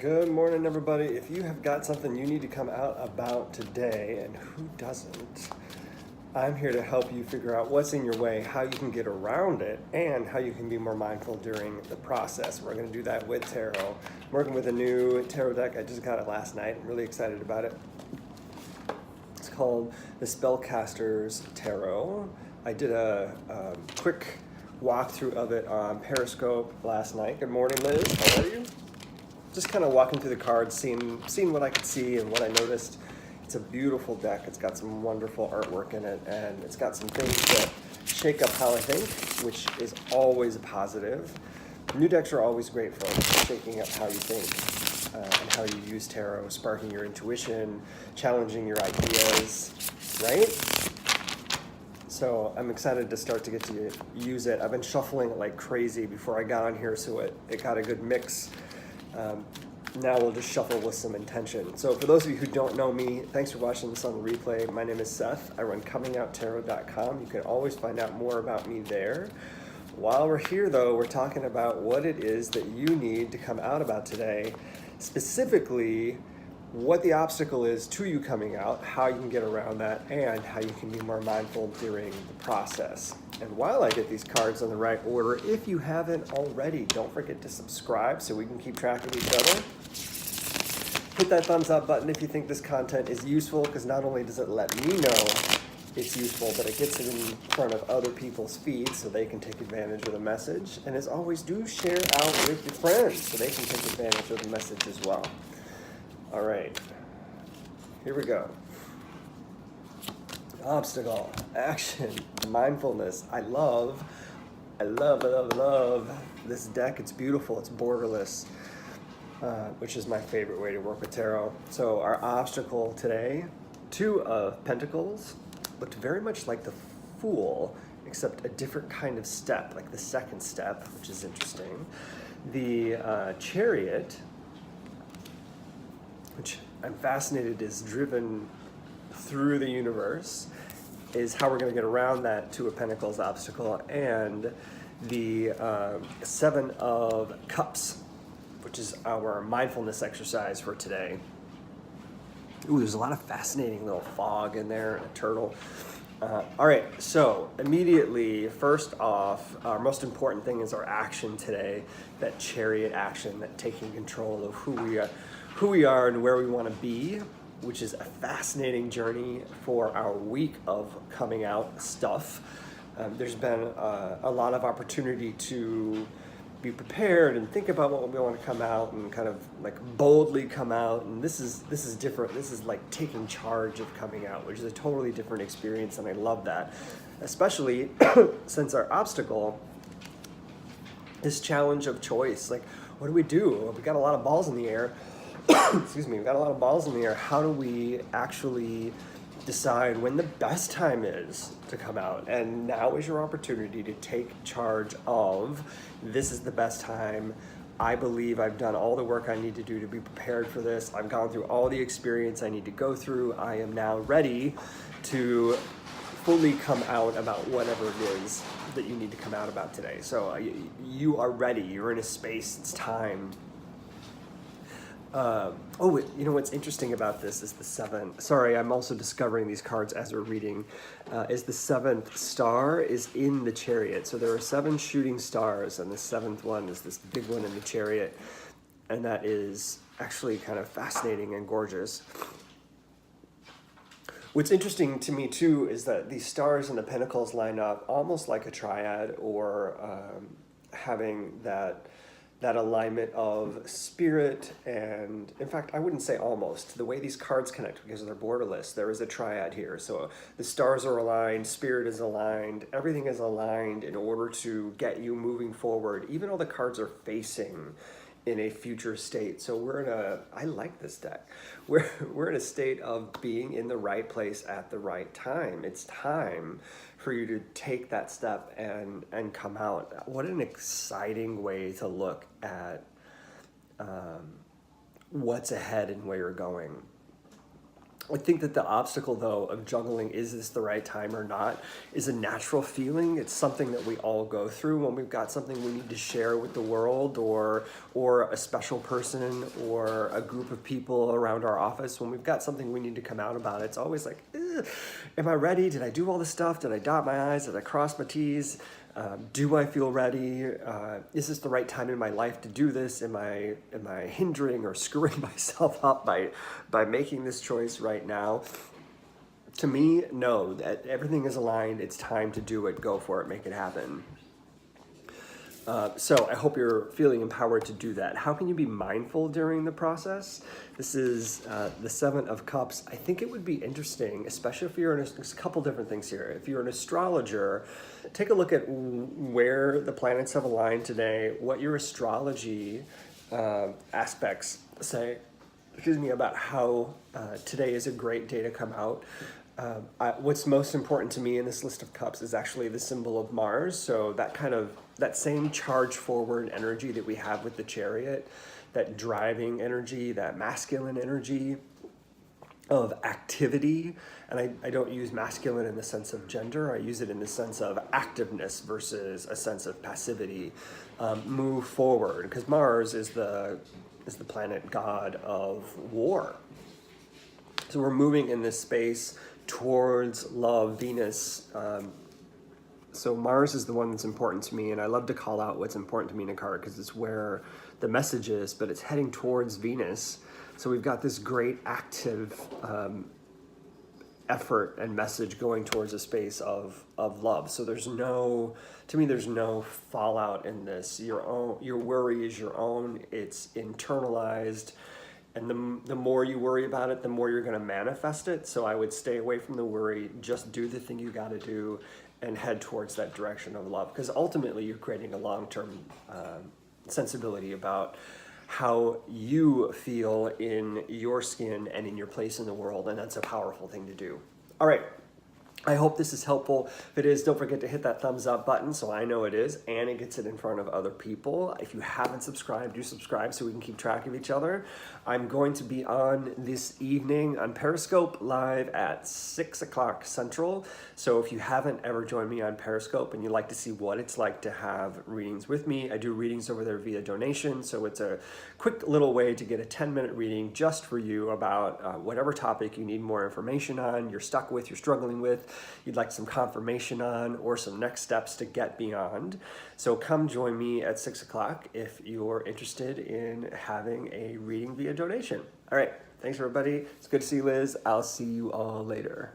Good morning, everybody. If you have got something you need to come out about today, and who doesn't, I'm here to help you figure out what's in your way, how you can get around it, and how you can be more mindful during the process. We're going to do that with tarot. I'm working with a new tarot deck. I just got it last night. I'm really excited about it. It's called the Spellcaster's Tarot. I did a quick walkthrough of it on Periscope last night. Good morning, Liz. How are you? Just kind of walking through the cards, seeing what I could see and what I noticed. It's a beautiful deck. It's got some wonderful artwork in it, and it's got some things that shake up how I think, which is always a positive. New decks are always great for shaking up how you think and how you use tarot, sparking your intuition, challenging your ideas, right? So I'm excited to start to get to use it. I've been shuffling it like crazy before I got on here, so it got a good mix. Now we'll just shuffle with some intention. So for those of you who don't know me, thanks for watching this on the replay. My name is Seth. I run Comingouttarot.com. You can always find out more about me there. While we're here, though, we're talking about what it is that you need to come out about today, specifically what the obstacle is to you coming out, how you can get around that, and how you can be more mindful during the process. And while I get these cards in the right order, if you haven't already, don't forget to subscribe so we can keep track of each other. Hit that thumbs up button if you think this content is useful, because not only does it let me know it's useful, but it gets it in front of other people's feeds so they can take advantage of the message. And as always, do share out with your friends so they can take advantage of the message as well. All right, here we go. Obstacle, action, mindfulness. I love this deck. It's beautiful, it's borderless, which is my favorite way to work with tarot. So our obstacle today, 2 of Pentacles, looked very much like the Fool, except a different kind of step, like the second step, which is interesting. The Chariot, which I'm fascinated is driven through the universe, is how we're going to get around that 2 of Pentacles obstacle, and the 7 of Cups, which is our mindfulness exercise for today. Ooh, there's a lot of fascinating little fog in there, and a turtle. All right, so immediately, first off, our most important thing is our action today, that Chariot action, that taking control of who we are and where we want to be, which is a fascinating journey for our week of coming out stuff. There's been a lot of opportunity to be prepared and think about what we want to come out and kind of like boldly come out. And this is different. This is like taking charge of coming out, which is a totally different experience, and I love that, especially since our obstacle is challenge of choice. Like, what do? We got a lot of balls in the air. Excuse me, we've got a lot of balls in the air. How do we actually decide when the best time is to come out? And now is your opportunity to take charge of, this is the best time. I believe I've done all the work I need to do to be prepared for this. I've gone through all the experience I need to go through. I am now ready to fully come out about whatever it is that you need to come out about today. So you are ready. You're in a space. It's time. You know what's interesting about this is the 7. Sorry, I'm also discovering these cards as we're reading. Is the 7th star is in the Chariot. So there are 7 shooting stars, and the 7th one is this big one in the Chariot, and that is actually kind of fascinating and gorgeous. What's interesting to me too is that these stars and the Pentacles line up almost like a triad, or having that alignment of spirit, and in fact, I wouldn't say almost. The way these cards connect, because they're borderless, there is a triad here. So the stars are aligned, spirit is aligned, everything is aligned in order to get you moving forward, even though the cards are facing in a future state. So I like this deck. We're in a state of being in the right place at the right time. It's time for you to take that step and come out. What an exciting way to look at what's ahead and where you're going. I think that the obstacle, though, of juggling, is this the right time or not, is a natural feeling. It's something that we all go through when we've got something we need to share with the world, or a special person, or a group of people around our office. When we've got something we need to come out about, it's always like, am I ready? Did I do all the stuff? Did I dot my I's? Did I cross my T's? Do I feel ready? Is this the right time in my life to do this? Am I hindering or screwing myself up by making this choice right now? To me, no. That everything is aligned. It's time to do it. Go for it. Make it happen. So I hope you're feeling empowered to do that. How can you be mindful during the process? This is the Seven of Cups. I think it would be interesting, especially if you're there's a couple different things here. If you're an astrologer, take a look at where the planets have aligned today, what your astrology aspects say, about how today is a great day to come out. What's most important to me in this list of cups is actually the symbol of Mars. So that same charge forward energy that we have with the Chariot, that driving energy, that masculine energy of activity. And I don't use masculine in the sense of gender. I use it in the sense of activeness versus a sense of passivity. Move forward, because Mars is the planet god of war. So we're moving in this space towards love. Venus. So Mars is the one that's important to me, and I love to call out what's important to me in a card because it's where the message is, but it's heading towards Venus. So we've got this great active effort and message going towards a space of love. So there's no fallout in this. Your worry is your own. It's internalized. And the more you worry about it, the more you're going to manifest it. So I would stay away from the worry. Just do the thing you got to do and head towards that direction of love. Because ultimately, you're creating a long-term sensibility about how you feel in your skin and in your place in the world. And that's a powerful thing to do. All right. I hope this is helpful. If it is, don't forget to hit that thumbs up button so I know it is, and it gets it in front of other people. If you haven't subscribed, do subscribe so we can keep track of each other. I'm going to be on this evening on Periscope live at 6 o'clock Central. So if you haven't ever joined me on Periscope and you'd like to see what it's like to have readings with me, I do readings over there via donation. So it's a quick little way to get a 10-minute reading just for you about whatever topic you need more information on, you're stuck with, you're struggling with, you'd like some confirmation on, or some next steps to get beyond. So come join me at 6 o'clock if you're interested in having a reading via donation. All right, thanks everybody. It's good to see you, Liz. I'll see you all later.